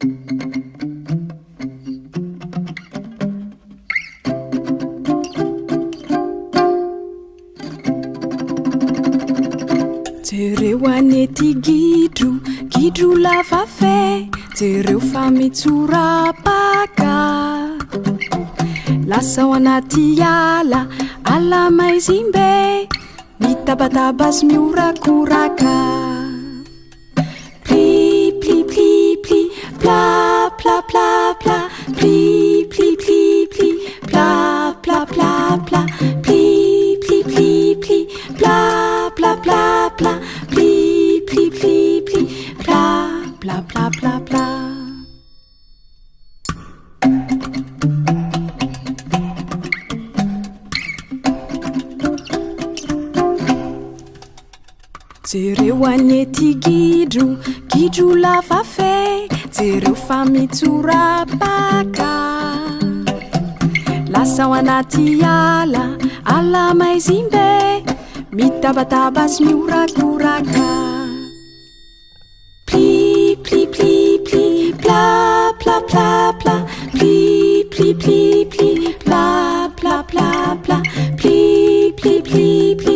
Jereo anety gidro lava fe, jereo fa mitsorapaka. Lasa ao anaty ala maizimbe, mitabataba sy miorakoraka. Pli pli pli pli, pla pla pla pla, pli pli pli pli, pla pla pla pla, pli pli pli pli, pla pla pla pla, pli pli pli pli, pla pla pla pla pla. Jereo anety gidro lava fe, jereo fa mitsorapaka. Lasa ao anaty ala maizimbe, mitabataba sy miorakoraka. Pli pli pli pli, pla pla pla pla, pli pli pli pli, pla pla pla pla, pli pli pli pli.